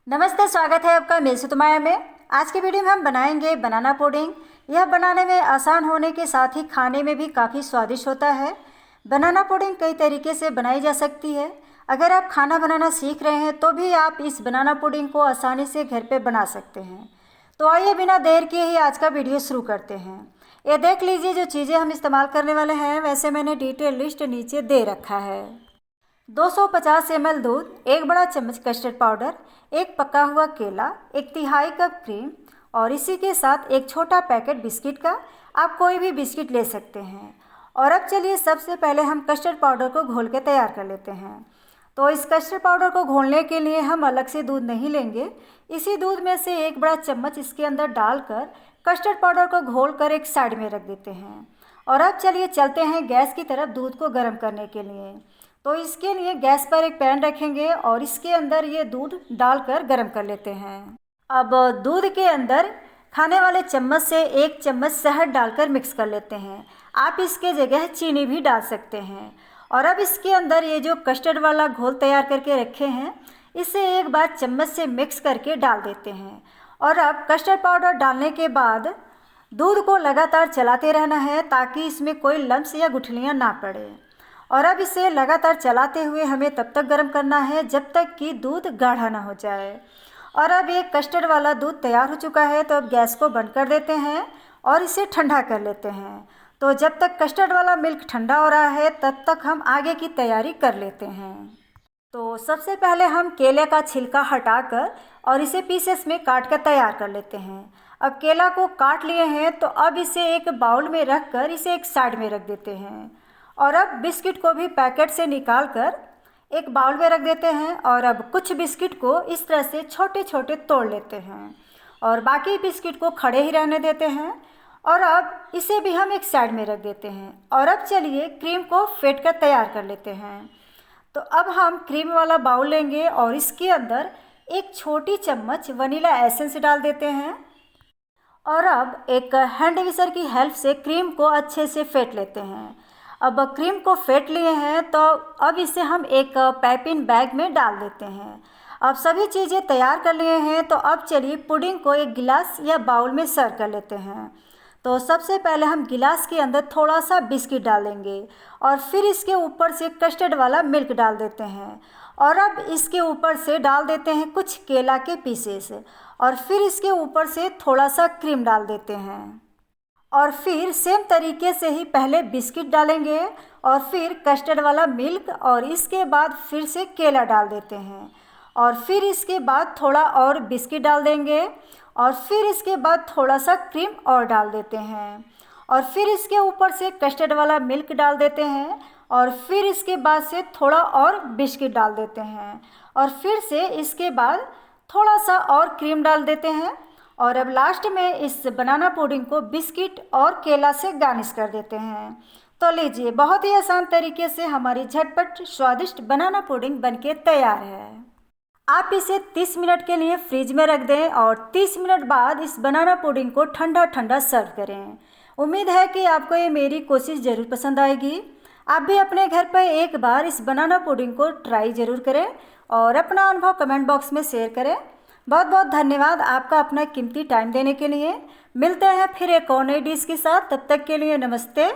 नमस्ते, स्वागत है आपका मेरे सुतमाया में। आज की वीडियो में हम बनाएंगे बनाना पुडिंग। यह बनाने में आसान होने के साथ ही खाने में भी काफ़ी स्वादिष्ट होता है। बनाना पुडिंग कई तरीके से बनाई जा सकती है। अगर आप खाना बनाना सीख रहे हैं तो भी आप इस बनाना पुडिंग को आसानी से घर पे बना सकते हैं। तो आइए बिना देर किए ही आज का वीडियो शुरू करते हैं। ये देख लीजिए जो चीज़ें हम इस्तेमाल करने वाले हैं, वैसे मैंने डिटेल लिस्ट नीचे दे रखा है। 250 ml दूध, 1 बड़ा चम्मच कस्टर्ड पाउडर, 1 पका हुआ केला, 1/3 कप क्रीम और इसी के साथ एक छोटा पैकेट बिस्किट का। आप कोई भी बिस्किट ले सकते हैं। और अब चलिए सबसे पहले हम कस्टर्ड पाउडर को घोल के तैयार कर लेते हैं। तो इस कस्टर्ड पाउडर को घोलने के लिए हम अलग से दूध नहीं लेंगे। इसी दूध में से 1 बड़ा चम्मच इसके अंदर डालकर कस्टर्ड पाउडर को घोल कर एक साइड में रख देते हैं। और अब चलिए चलते हैं गैस की तरफ दूध को गर्म करने के लिए। तो इसके लिए गैस पर एक पैन रखेंगे और इसके अंदर ये दूध डालकर गर्म कर लेते हैं। अब दूध के अंदर खाने वाले चम्मच से 1 चम्मच शहद डालकर मिक्स कर लेते हैं। आप इसके जगह चीनी भी डाल सकते हैं। और अब इसके अंदर ये जो कस्टर्ड वाला घोल तैयार करके रखे हैं, इसे एक बार चम्मच से मिक्स करके डाल देते हैं। और अब कस्टर्ड पाउडर डालने के बाद दूध को लगातार चलाते रहना है ताकि इसमें कोई लम्स या गुठलियाँ ना पड़े। और अब इसे लगातार चलाते हुए हमें तब तक गर्म करना है जब तक कि दूध गाढ़ा ना हो जाए। और अब ये कस्टर्ड वाला दूध तैयार हो चुका है, तो अब गैस को बंद कर देते हैं और इसे ठंडा कर लेते हैं। तो जब तक कस्टर्ड वाला मिल्क ठंडा हो रहा है तब तक हम आगे की तैयारी कर लेते हैं। तो सबसे पहले हम केले का छिलका हटाकर और इसे पीसेस में काट कर तैयार कर लेते हैं। अब केला को काट लिए हैं तो अब इसे एक बाउल में रख कर इसे एक साइड में रख देते हैं। और अब बिस्किट को भी पैकेट से निकाल कर एक बाउल में रख देते हैं। और अब कुछ बिस्किट को इस तरह से छोटे छोटे तोड़ लेते हैं और बाकी बिस्किट को खड़े ही रहने देते हैं। और अब इसे भी हम एक साइड में रख देते हैं। और अब चलिए क्रीम को फेंट कर तैयार कर लेते हैं। तो अब हम क्रीम वाला बाउल लेंगे और इसके अंदर एक छोटी चम्मच वनीला एसेंस डाल देते हैं। और अब एक हैंड विक्सर की हेल्प से क्रीम को अच्छे से फेंट लेते हैं। अब क्रीम को फेंट लिए हैं तो अब इसे हम एक पाइपिंग बैग में डाल देते हैं। अब सभी चीज़ें तैयार कर लिए हैं तो अब चलिए पुडिंग को एक गिलास या बाउल में सर्व कर लेते हैं। तो सबसे पहले हम गिलास के अंदर थोड़ा सा बिस्किट डालेंगे और फिर इसके ऊपर से कस्टर्ड वाला मिल्क डाल देते हैं। और अब इसके ऊपर से डाल देते हैं कुछ केला के पीसेस और फिर इसके ऊपर से थोड़ा सा क्रीम डाल देते हैं। और फिर सेम तरीके से ही पहले बिस्किट डालेंगे और फिर कस्टर्ड वाला मिल्क और इसके बाद फिर से केला डाल देते हैं। और फिर इसके बाद थोड़ा और बिस्किट डाल देंगे और फिर इसके बाद थोड़ा सा क्रीम और डाल देते हैं। और फिर इसके ऊपर से कस्टर्ड वाला मिल्क डाल देते हैं और फिर इसके बाद से थोड़ा और बिस्किट डाल देते हैं और फिर से इसके बाद थोड़ा सा और क्रीम डाल देते हैं। और अब लास्ट में इस बनाना पुडिंग को बिस्किट और केला से गार्निश कर देते हैं। तो लीजिए, बहुत ही आसान तरीके से हमारी झटपट स्वादिष्ट बनाना पुडिंग बनके तैयार है। आप इसे 30 मिनट के लिए फ्रिज में रख दें और 30 मिनट बाद इस बनाना पुडिंग को ठंडा ठंडा सर्व करें। उम्मीद है कि आपको ये मेरी कोशिश ज़रूर पसंद आएगी। आप भी अपने घर पर एक बार इस बनाना पुडिंग को ट्राई ज़रूर करें और अपना अनुभव कमेंट बॉक्स में शेयर करें। बहुत बहुत धन्यवाद आपका अपना कीमती टाइम देने के लिए। मिलते हैं फिर एक और नई डिश के साथ। तब तक के लिए नमस्ते।